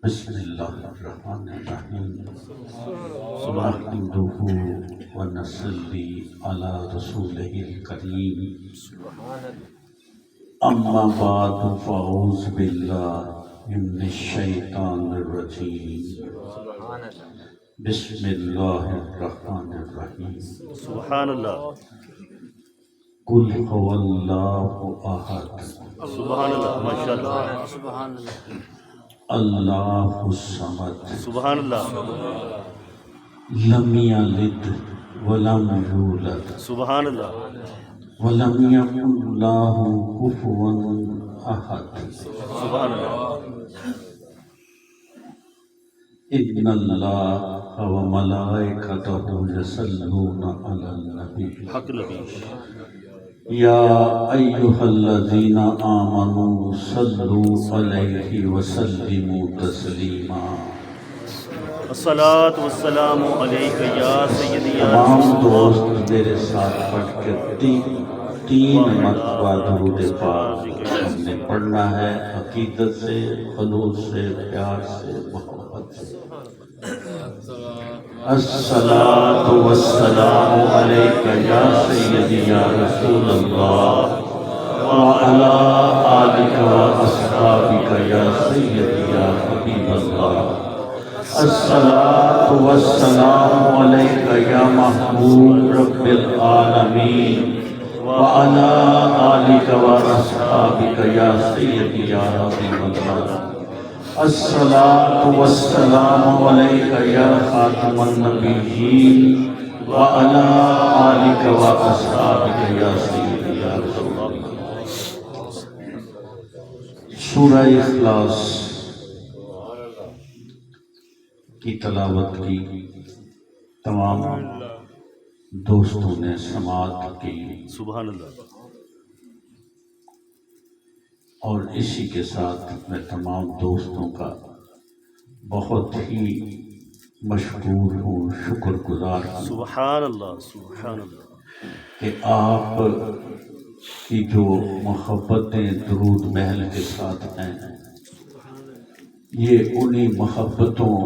بسم اللہ الرحمن الرحیم نحمدہ ونصلی علی رسولہ الکریم اما بعد فاعوذ باللہ من الشیطان الرجیم بسم اللہ الرحمن الرحیم سبحان اللہ، قل هو اللہ احد سبحان اللہ، ماشاء اللہ، اللہ الصمد سبحان اللہ، لم یلد ولم یولد سبحان اللہ، ولم یکن لہ کفوا احد سبحان اللہ، ان اللہ وملائکتہ یصلون علی النبی حق نبی، یا ایہا الذین آمنوا صلوا علیہ وسلموا تسلیما۔ الصلاۃ والسلام علیک یا سیدی یا تمام رسول اللہ، دوست میرے ساتھ پڑھ کر تین مرتبہ درود پاک ہم نے پڑھنا ہے، عقیدت سے، خلوص سے، پیار سے، محبت سے۔ الصلاۃ والسلام علیک یا سیدی یا رسول اللہ وعلی آلک واصحابک یا سیدی یا حبیب اللہ۔ الصلاۃ والسلام علیک یا محبوب رب العالمین وعلی آلک واصحابک یا سیدی یا حبیب اللہ۔ الصلاۃ والسلام علیک یا خاتم النبیین وعلی آلک واصحابک یا سیدی یا رسول اللہ۔ سورہ اخلاص کی تلاوت کی، تمام دوستوں نے سماعت کی، سبحان اللہ، اور اسی کے ساتھ میں تمام دوستوں کا بہت ہی مشکور ہوں، شکر گزار ہوں سبحان اللہ، سبحان اللہ، کہ آپ کی جو محبتیں درود محل کے ساتھ ہیں، یہ انہی محبتوں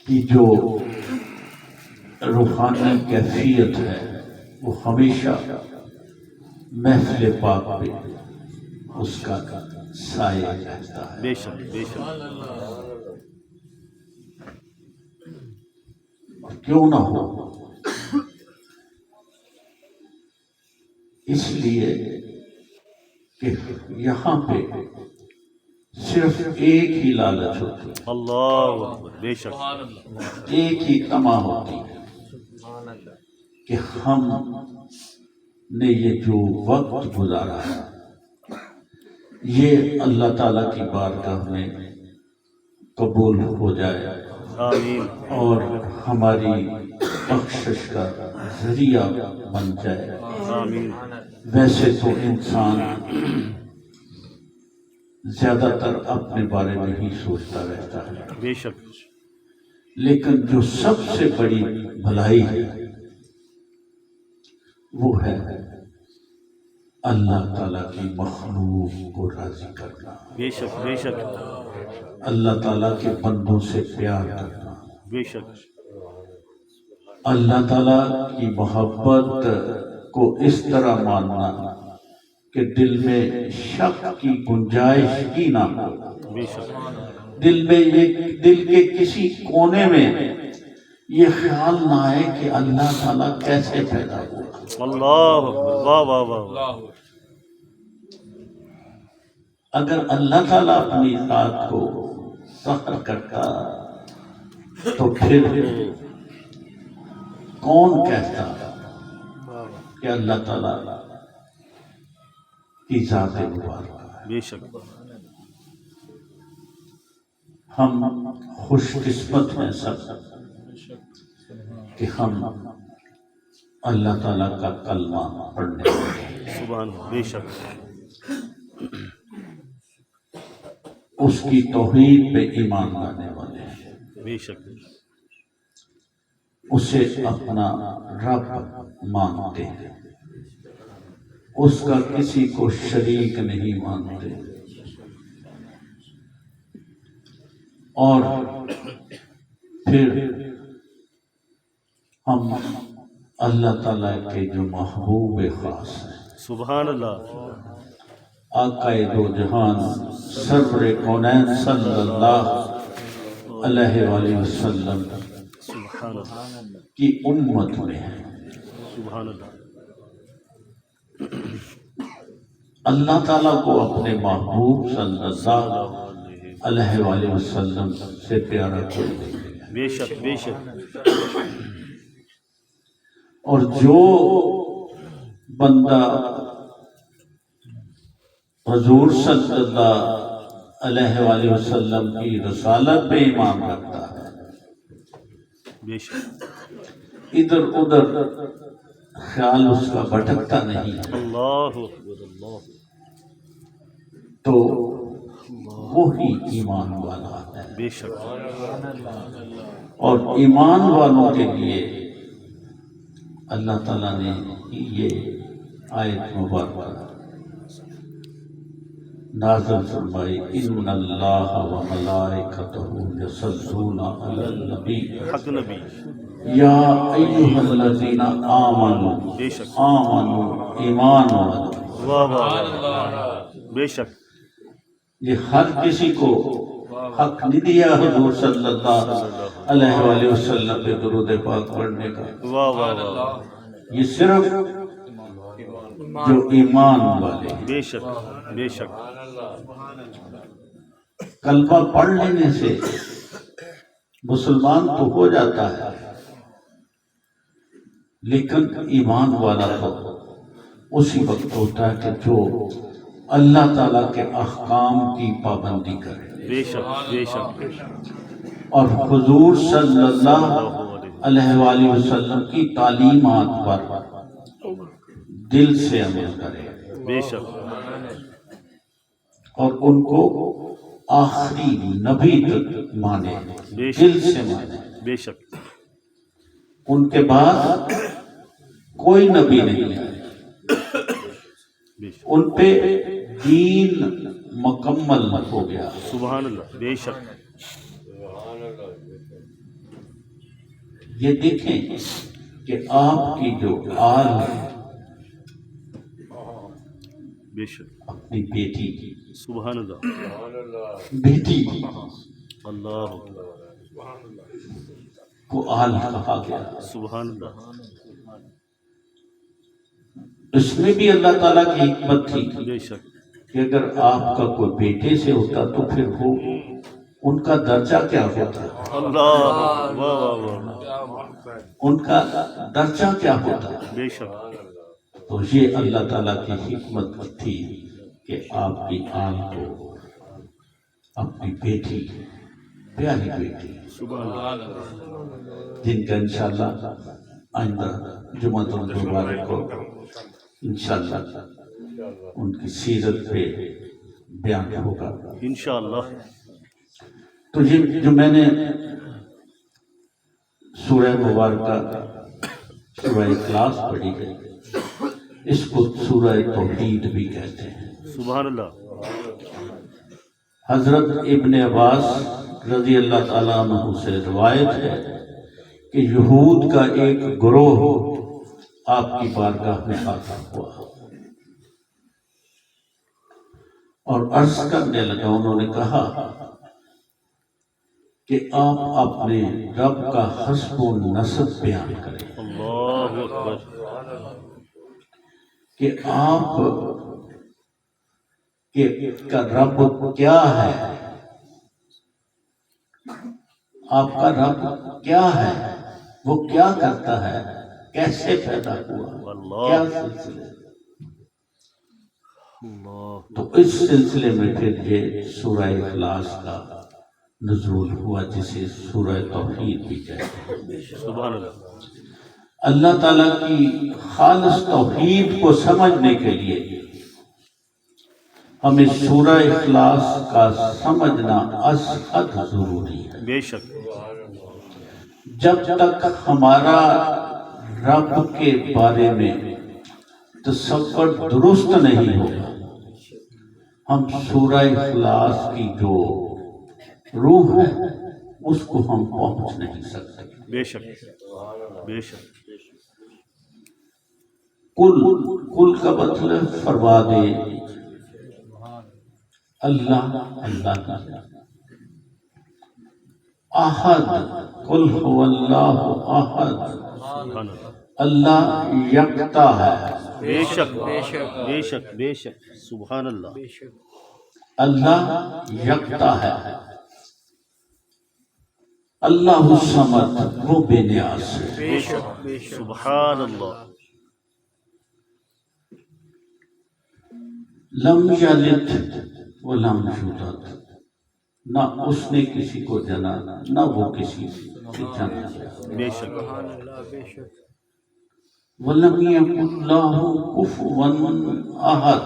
کی جو روحانی کیفیت ہے وہ ہمیشہ محفل پاک پہ اس کا سایہ رہتا ہے۔ بے شک، بے شک، کیوں نہ ہو، اس لیے کہ یہاں پہ صرف ایک ہی لالچ ہوتی ہے، اللہ اکبر، بے شک، ایک ہی تما ہوتی ہے کہ ہم نے یہ جو وقت گزارا ہے یہ اللہ تعالیٰ کی بارگاہ میں قبول ہو جائے آمین، اور ہماری بخشش کا ذریعہ بن جائے۔ آمین، ویسے تو انسان زیادہ تر اپنے بارے میں ہی سوچتا رہتا ہے، بے شک، لیکن جو سب سے بڑی بھلائی ہے وہ ہے اللہ تعالیٰ کی مخلوق کو راضی کرنا، بے شک، بے شک، اللہ تعالیٰ کے بندوں سے پیار کرنا، بے شک، اللہ تعالیٰ کی محبت کو اس طرح ماننا کہ دل میں شک کی گنجائش ہی نہ ہو، بے شک، دل کے کسی کونے میں یہ خیال نہ آئے کہ اللہ تعالیٰ کیسے پیدا ہوا۔ اللہ اکبر، واہ واہ واہ، اگر اللہ تعالیٰ اپنی ذات کو فخر کرتا تو پھر کون کہتا کہ اللہ تعالیٰ کی ذات مبارکہ ہے۔ بے شک، ہم خوش قسمت ہیں سب کہ ہم اللہ تعالیٰ کا کلمہ پڑھنے والے، سبحان اللہ، بے شک، اس کی توحید پہ ایمان لانے والے ہیں، بے شک، اسے اپنا رب مانتے ہیں، اس کا کسی کو شریک نہیں مانتے، اور پھر ہم اللہ تعالیٰ کے جو محبوب خاص ہیں، سبحان اللہ، آقا دو جہان سرور کونین صلی اللہ علیہ وآلہ وسلم سبحان اللہ، کی امت میں ہیں۔ سبحان اللہ، اللہ تعالیٰ کو اپنے محبوب صلی اللہ علیہ وآلہ وسلم سے پیارا کوئی نہیں ہے، بے شک بے شک، اور جو بندہ حضور صلی اللہ علیہ وآلہ وسلم کی رسالت پہ ایمان رکھتا ہے، بے شک، ادھر ادھر خیال اس کا بھٹکتا نہیں ہے، اللہ اکبر، اللہ تو وہی ایمان والا ہے۔ بے شک، اور ایمان والوں کے لیے اللہ تعالیٰ نے یہ آیت مبارکہ نازل فرمائی، ان اللہ و ملائکتہ یصلون علی النبی حق نبی، یا ایہا الذین آمنوا، بے شک، آمنوا ایمان والو، واہ واہ، بے شک، یہ ہر کسی کو حق نہیں دیا حضور صلی اللہ علیہ وآلہ وسلم پہ درود پاک پڑھنے کا، واہ واہ واہ، یہ صرف جو ایمان والے ہیں۔ بے شک بے شک، کلمہ پڑھ لینے سے مسلمان تو ہو جاتا ہے، لیکن ایمان والا تو اسی وقت ہوتا ہے کہ جو اللہ تعالیٰ کے احکام کی پابندی کرے، بے شک بے شک، اور حضور صلی اللہ علیہ وآلہ وسلم کی تعلیمات پر دل سے عمل کرے، بے شک، اور ان کو آخری نبی تک مانے، دل سے مانے۔ بے شک، ان کے بعد کوئی نبی نہیں آئے، بے شک، ان پہ دین مکمل ہو گیا۔ سبحان اللہ، بے شک، یہ دیکھیں کہ آپ کی جو آل ہے، بے شک، اپنی بیٹی سبحان اللہ، بیٹی اللہ کو آل کہا گیا۔ سبحان اللہ، اس میں بھی اللہ تعالیٰ کی حکمت تھی بے شک، کہ اگر آپ کا کوئی بیٹے سے ہوتا تو پھر وہ ان کا درجہ کیا ہوتا، اللہ، واہ واہ واہ، ان کا درجہ کیا ہوتا۔ بے شک، تو یہ اللہ تعالیٰ کی حکمت تھی کہ آپ کی آل کو اپنی بیٹی، پیاری بیٹی، سبحان اللہ، جن کا انشاءاللہ آئندہ جمعہ المبارک کو انشاءاللہ ان کی سیرت پہ بیان ہوگا۔ انشاءاللہ، تو یہ جو میں نے سورہ مبارکہ سورہ اخلاص پڑھی ہے، اس کو سورہ توحید بھی کہتے ہیں۔ سبحان اللہ، حضرت ابن عباس رضی اللہ تعالیٰ عنہ سے روایت ہے کہ یہود کا ایک گروہ آپ کی بارگاہ میں آتا ہوا اور عرض کرنے لگا، انہوں نے کہا کہ آپ اپنے رب کا حسب و نسب بیان کریں، اللہ اکبر، کہ آپ کا رب کیا ہے، آپ کا رب کیا ہے، وہ کیا کرتا ہے، کیسے پیدا ہوا، کیا سلسلے۔ اللہ، تو اس سلسلے میں پھر یہ سورہ اخلاص کا نزول ہوا، جسے سورہ توحید بھی کہتے ہیں۔ سبحان اللہ، اللہ تعالیٰ کی خالص توحید کو سمجھنے کے لیے ہمیں سورہ اخلاص کا سمجھنا ازحد ضروری ہے۔ بے شک، جب تک ہمارا رب کے بارے میں تصور درست نہیں ہوگا ہم سورہ اخلاص کی جو روح ہے اس کو ہم پہنچ نہیں سکتے. بے شک بے شک کل کا مطلب فرما دے اللہ اللہ احد قل هو اللہ احد سبحان اللہ. اللہ یکتا ہے بے شک بے شک بے شک سبحان اللہ. اللہ یکتا ہے اللہ الصمد وہ بے نیاز ہے. بے شک سبحان اللہ. لم یلد ولم یولد نہ اس نے کسی کو جنا نہ وہ کسی کو جنا. بے شک وَلَمْ يَكُنْ لَهُ كُفُوًا أَحَدٌ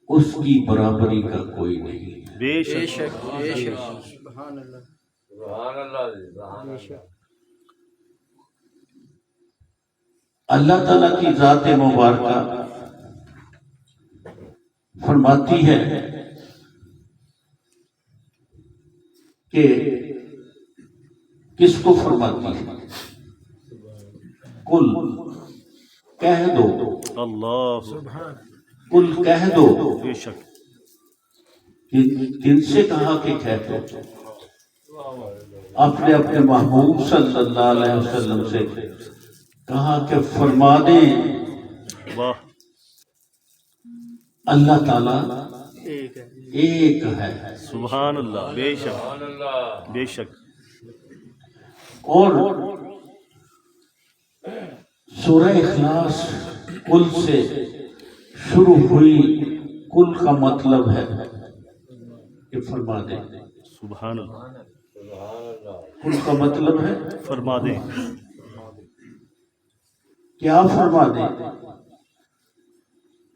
اس کی برابری کا کوئی نہیں ہے. بے شک اللہ تعالیٰ کی ذات مبارکہ فرماتی ہے کہ کس کو فرماتی ہے؟ کل کہہ دو اللہ. کل کہہ دو. بے شک کن سے کہا کہ کہہ دو؟ اپنے اپنے محبوب صلی اللہ علیہ وسلم سے کہا کہ فرما دیں واہ. اللہ تعالیٰ ایک ہے. سبحان اللہ. بے شک بے شک اور سورہ اخلاص کل سے شروع ہوئی. کل کا مطلب ہے کہ فرما دیں. سبحان اللہ. کل کا مطلب ہے فرما دیں. کیا فرما دیں؟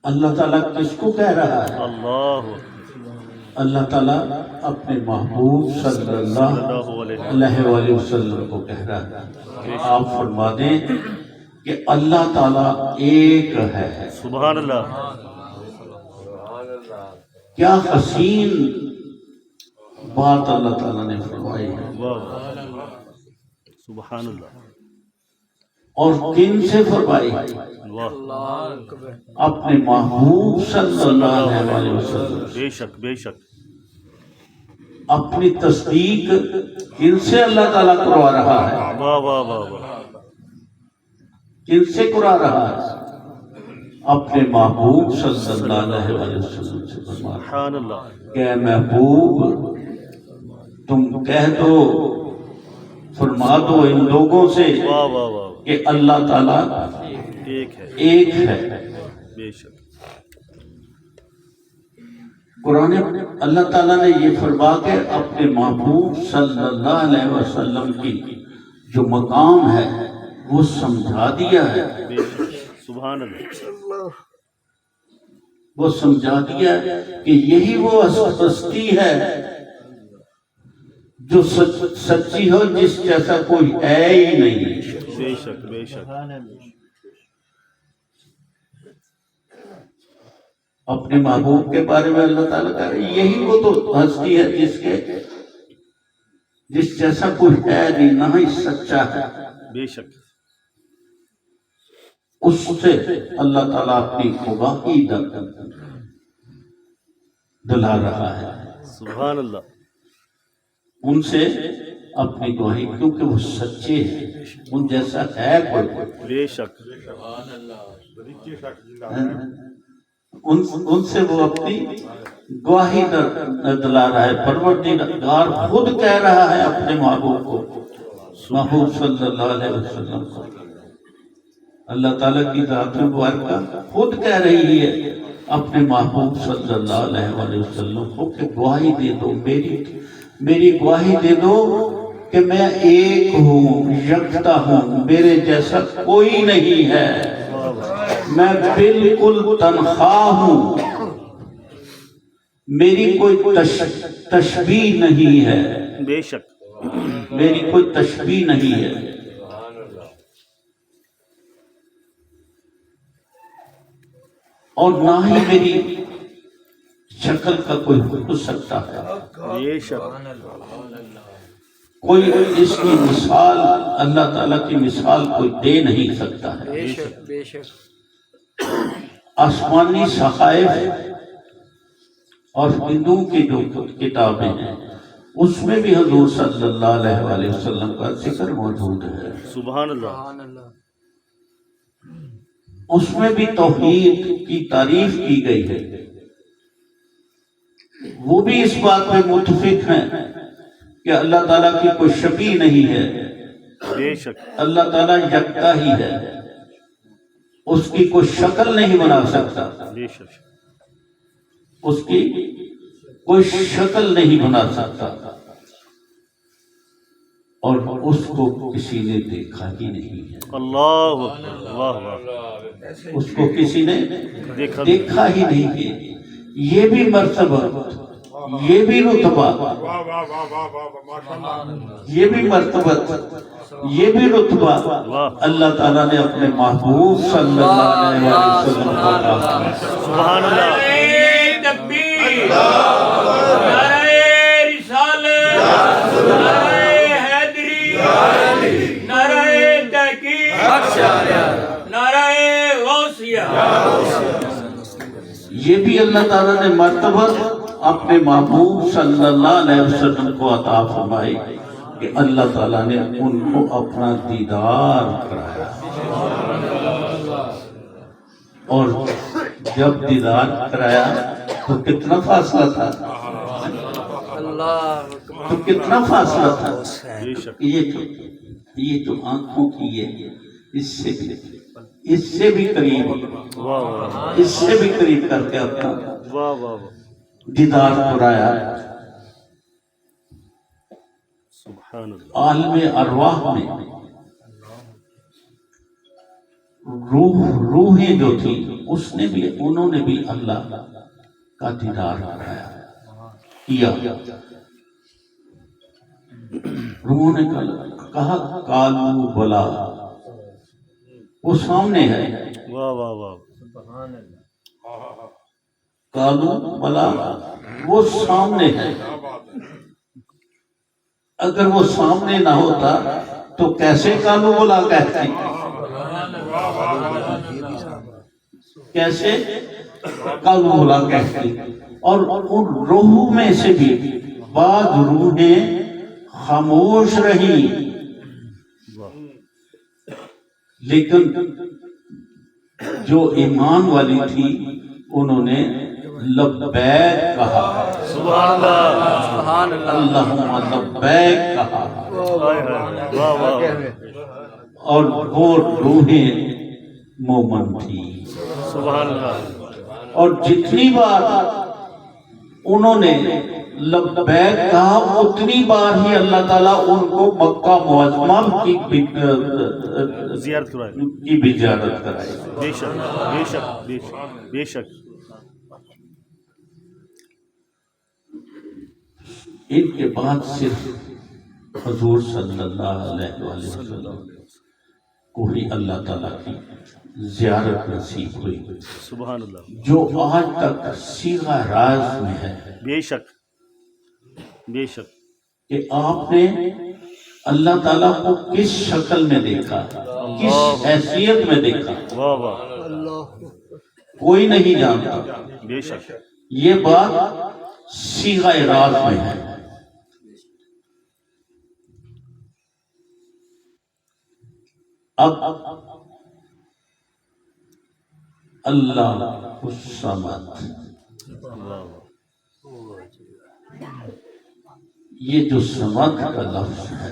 اللہ تعالیٰ کس کو کہہ رہا ہے؟ اللہ اللہ تعالیٰ اپنے محبوب صلی اللہ علیہ وآلہ وسلم کو کہہ رہا ہے آپ فرما دیں کہ اللہ تعالیٰ ایک ہے. سبحان اللہ. کیا حسین بات اللہ تعالیٰ نے فرمائی ہے. واہ. سبحان اللہ. اور کن سے فرمائی؟ واہ. اپنے محبوب صلی اللہ علیہ وسلم. بے شک بے شک. اپنی تصدیق کن سے اللہ تعالیٰ کروا رہا ہے؟ واہ واہ واہ واہ. کن سے کرا رہا ہے؟ اپنے محبوب صلی اللہ علیہ وسلم سے فرما رہا سبحان اللہ. ہے کہ اے محبوب تم کہہ دو فرما دو ان لوگوں سے واہ واہ واہ. کہ اللہ تعالیٰ ایک ہے. ایک ہے. بے شک. قرآن اللہ تعالیٰ نے یہ فرما کے اپنے محبوب صلی اللہ علیہ وسلم کی جو مقام ہے وہ سمجھا دیا ہے. بے شک. سبحان اللہ. وہ سمجھا دیا کہ یہی وہ ہستی ہے جو سچی ہو جس جیسا کوئی ہے ہی نہیں. بے شک بے شک. اپنے محبوب کے بارے میں اللہ تعالیٰ کہہ رہے ہیں یہی وہ تو ہستی ہے جس جیسا کوئی ہے نہیں نہ ہی سچا ہے. بے شک. اس سے اللہ تعالیٰ اپنی گواہی دلا رہا ہے. سبحان اللہ. ان سے اپنی گواہی کیونکہ وہ سچے ہیں ان جیسا ہے کوئی. بے شک. ان سے وہ اپنی گواہی دلا رہا ہے. پروردگار خود کہہ رہا ہے اپنے محبوب کو محبوب صلی اللہ علیہ وسلم کو. اللہ تعالیٰ کی ذات مبارکہ خود کہہ رہی ہے اپنے محبوب صلی اللہ علیہ وآلہ وسلم کو کہ گواہی دے دو میری گواہی دے دو کہ میں ایک ہوں یکتا ہوں میرے جیسا کوئی نہیں ہے. میں بالکل تنہا ہوں میری کوئی تشبیہ نہیں ہے. بے شک. میری کوئی تشبیہ نہیں ہے. اور نہ ہی میری شکل کا کوئی ہو سکتا ہے. بے شک کوئی اس کی مثال اللہ تعالیٰ کی مثال کوئی دے نہیں سکتا ہے. بے شک بے شک آسمانی صحائف اور ہندوؤں کی جو کتابیں ہیں اس میں بھی حضور صلی اللہ علیہ وآلہ وسلم کا ذکر موجود ہے. سبحان اللہ سبحان اللہ اس میں بھی توحید کی تعریف کی گئی ہے. وہ بھی اس بات پہ متفق ہیں کہ اللہ تعالیٰ کی کوئی شبیہ نہیں ہے. بے شک اللہ تعالیٰ یکتا ہی ہے. اس کی کوئی شکل نہیں بنا سکتا. بے شک اس کی کوئی شکل نہیں بنا سکتا اور اس کو کسی نے دیکھا ہی نہیں ہے. اللہ اکبر واہ واہ اس کو کسی نے دیکھا دیکھا ہی نہیں ہے. یہ بھی مرتبہ، یہ بھی رتبہ، یہ بھی مرتبہ، یہ بھی رتبہ اللہ تعالیٰ نے اپنے محبوب صلی اللہ علیہ وسلم کو عطا کیا. سبحان اللہ تکبیر نعرہ رسالت نعرہ حیدری نعرہ تحقیق نعرہ غوثیہ. یہ بھی اللہ تعالیٰ نے مرتبہ اپنے محبوب صلی اللہ علیہ وسلم کو عطا فرمائی کہ اللہ تعالیٰ نے ان کو اپنا دیدار کرایا. اور جب دیدار کرایا تو کتنا فاصلہ تھا، اللہ تو کتنا فاصلہ تھا. بے شک یہ تو آنکھوں کی ہے، اس سے بھی قریب، واہ واہ اس سے بھی قریب کر کے اپنا واہ واہ واہ دیدار کرایا. سبحان اللہ عالم ارواح میں روحیں جو تھی انہوں نے بھی اللہ کا دیدار کیا. روحوں نے کہا کالو بلا، وہ سامنے ہے. واہ واہ واہ کالو بلا وہ سامنے ہے. اگر وہ سامنے نہ ہوتا تو کیسے کالو بلا کہتے، کیسے کالو بلا کہتے. اور ان روحوں میں سے بھی بعض روحیں خاموش رہی لیکن جو ایمان والی تھی انہوں نے لبیک کہا. سبحان اللہ سبحان اللہ اللہم لبیک کہا. ہائے ہائے واہ واہ اور وہ روحیں مومن تھی. سبحان اللہ اور جتنی بار انہوں نے لبیک کہا اتنی بار ہی اللہ تعالیٰ ان کو مکہ معظمہ کی زیارت کرائے بھی زیارت کرائی. بے شک بے شک بے شک بے شک ان کے بعد صرف حضور صلی اللہ علیہ وآلہ وسلم کو ہی اللہ تعالیٰ کی زیارت نصیب ہوئی سبحان اللہ جو آج تک صیغہ راز میں ہے بے شک بے شک کہ آپ نے اللہ تعالیٰ کو کس شکل میں دیکھا، کس حیثیت میں دیکھا، واہ واہ کوئی نہیں جانتا. بے شک یہ بات صیغہ راز میں ہے. اب اللہ الصمد، یہ جو سمد کا لفظ ہے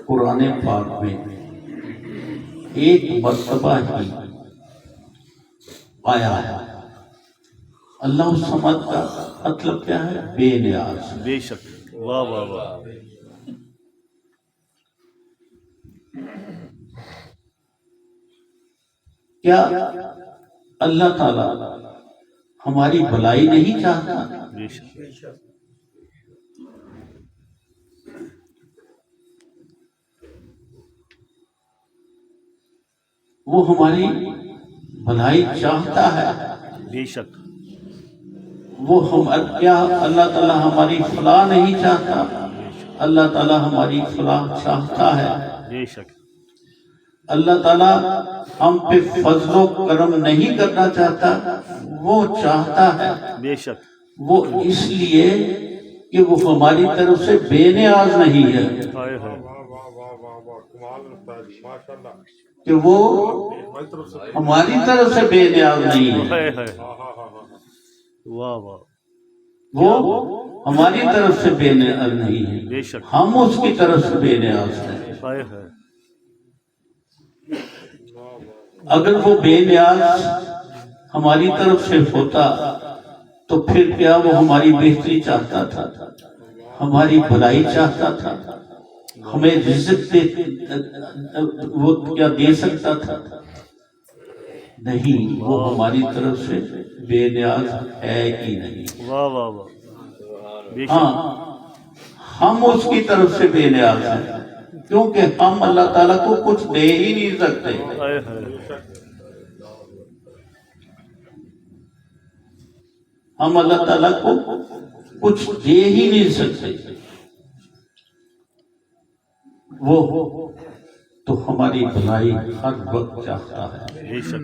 قرآن پاک میں ایک مرتبہ ہی آیا ہے. اللہ الصمد کا مطلب کیا ہے؟ بے نیاز. بے شک واہ واہ واہ کیا اللہ تعالیٰ ہماری بھلائی نہیں چاہتا؟ بے شک وہ ہماری بھلائی چاہتا ہے، بے شک وہ کیا اللہ تعالیٰ ہماری فلاح نہیں چاہتا؟ اللہ تعالیٰ ہماری فلاح چاہتا ہے۔ بے شک اللہ تعالیٰ ہم پہ فضل و کرم نہیں کرنا چاہتا، وہ چاہتا ہے، بے شک وہ اس لیے کہ وہ ہماری طرف سے بے نیاز نہیں ہے، ہائے ہائے کہ وہ ہماری طرف سے بے نیاز نہیں ہے، ہائے ہائے واہ واہ وہ ہماری طرف سے بے نیاز نہیں ہے، بے شک ہم اس کی طرف سے بے نیاز ہیں۔ ہائے ہائے اگر وہ بے نیاز ہماری طرف سے ہوتا تو پھر کیا وہ ہماری بہتری چاہتا تھا، ہماری بھلائی چاہتا تھا، ہمیں رزق وہ کیا دے سکتا تھا؟ نہیں، وہ ہماری طرف سے بے نیاز ہے ہی نہیں۔ واہ واہ واہ بے ہاں، شک ہم اس کی طرف سے بے نیاز ہیں، کیونکہ ہم اللہ تعالیٰ کو کچھ دے ہی نہیں سکتے۔ ہائے ہائے ہم اللہ تعالیٰ کو کچھ دے ہی نہیں سکتے، وہ تو ہماری بھلائی ہر وقت چاہتا ہے۔ بے شک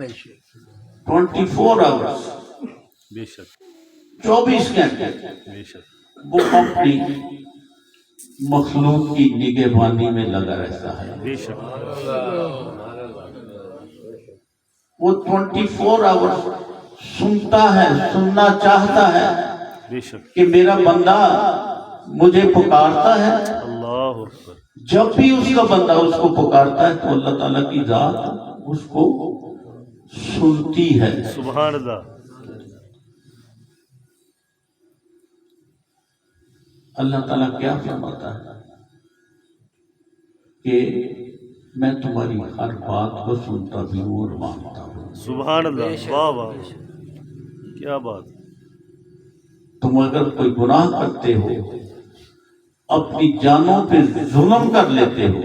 24 آورس، بے شک 24 گھنٹے بے شک وہ اپنی مخلوق کی نگہبانی میں لگا رہتا ہے۔ بے شک وہ 24 آورس سنتا ہے، سننا چاہتا ہے بے شک کہ میرا بندہ مجھے پکارتا ہے۔ اللہ اکبر جب بھی اس کا بندہ اس کو پکارتا ہے تو اللہ تعالیٰ کی ذات اس کو سنتی ہے۔ سبحان اللہ اللہ تعالیٰ کیا فرماتا ہے کہ میں تمہاری ہر بات کو سنتا بھی ہوں اور مانتا ہوں۔ سبحان اللہ واہ واہ کیا بات تم اگر کوئی گناہ کرتے ہو، اپنی جانوں پہ ظلم کر لیتے ہو،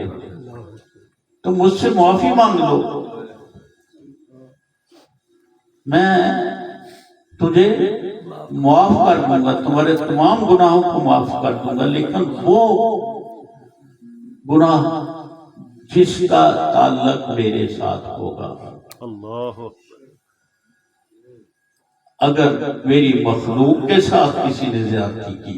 تو مجھ سے معافی مانگ لو، میں تجھے معاف کر دوں گا، تمہارے تمام گناہوں کو معاف کر دوں گا، لیکن وہ گناہ جس کا تعلق میرے ساتھ ہوگا، اللہ اکبر اگر میری مخلوق کے ساتھ کسی نے زیادتی کی،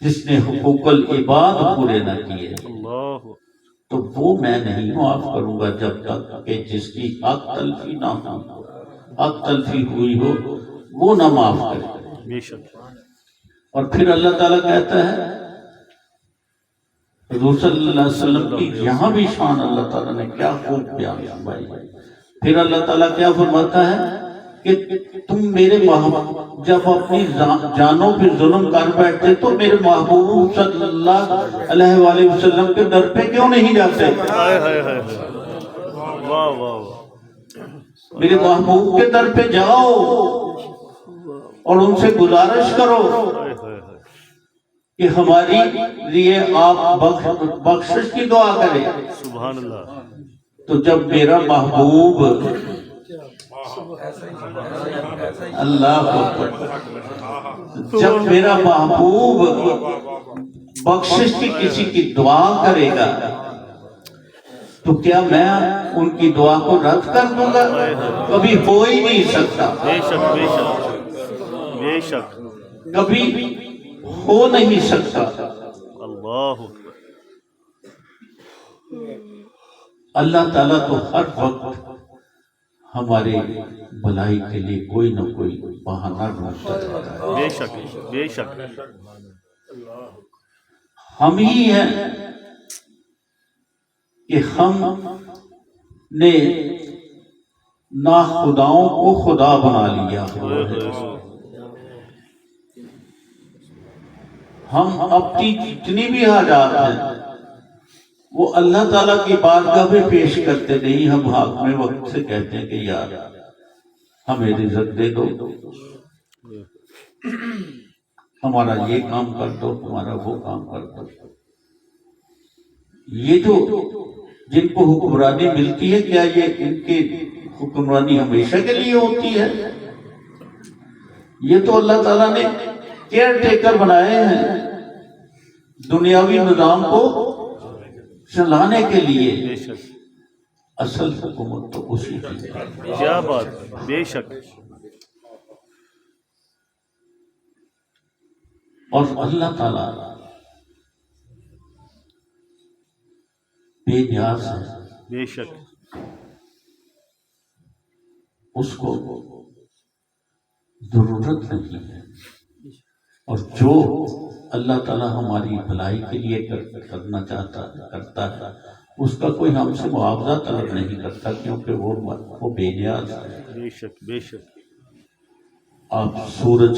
جس نے حقوق العباد پورے نہ کیے، اللہ تو وہ میں نہیں معاف کروں گا جب تک کہ جس کی حق تلفی نہ ہو، حق تلفی ہوئی ہو وہ نہ معاف کرے۔ بے شک اور پھر اللہ تعالیٰ کہتا ہے، حضور صلی اللہ علیہ وسلم کی یہاں بھی شان اللہ تعالیٰ نے کیا خوب بیان فرمائی۔ پھر اللہ تعالیٰ کیا فرماتا ہے کہ تم میرے محبوب جب اپنی جانوں پہ ظلم کر بیٹھتے تو میرے محبوب صلی اللہ علیہ وآلہ وسلم کے در پہ کیوں نہیں جاتے؟ ہائے ہائے ہائے واہ واہ واہ میرے محبوب کے در پہ جاؤ اور ان سے گزارش کرو ہائے ہائے ہائے کہ ہماری لیے آپ بخشش کی دعا کریں۔ سبحان اللہ تو جب میرا محبوب اللہ اکبر، جب میرا محبوب بخشش کی کسی کی دعا کرے گا تو کیا میں ان کی دعا کو رد کر دوں گا؟ کبھی ہو ہی نہیں سکتا، بے شک بے شک بے شک کبھی ہو نہیں سکتا۔ اللہ اکبر اللہ تعالیٰ تو ہر وقت ہمارے بھلائی کے لیے کوئی نہ کوئی بہانہ ڈھونڈتا رہتا ہے۔ بے شک بے شک ہم ہی ہیں کہ ہم نے ناخداؤں کو خدا بنا لیا ہوا ہے۔ ہم اپنی جتنی بھی حاجات ہیں وہ اللہ تعالیٰ کی بارگاہ میں پیش کرتے نہیں، ہم حاکم وقت سے کہتے ہیں کہ یار ہمیں رزق دے دو، ہمارا یہ کام کر دو، ہمارا وہ کام کر دو۔ یہ جو جن کو حکمرانی ملتی ہے کیا یہ ان کی حکمرانی ہمیشہ کے لیے ہوتی ہے؟ یہ تو اللہ تعالیٰ نے کیئر ٹیکر بنائے ہیں دنیاوی نظام کو چلانے کے لیے، بے شک اصل حکومت تو اسی کی ہے۔ کیا بات، بے شک اور اللہ تعالیٰ بے نیاز ہے، بے شک اس کو ضرورت نہیں ہے، اور جو اللہ تعالیٰ ہماری بھلائی کے لیے کرنا چاہتا کرتا ہے اس کا کوئی ہم سے معاوضہ طلب نہیں کرتا، کیونکہ وہ بے نیاز ہے۔ بے شک بے شک آپ سورج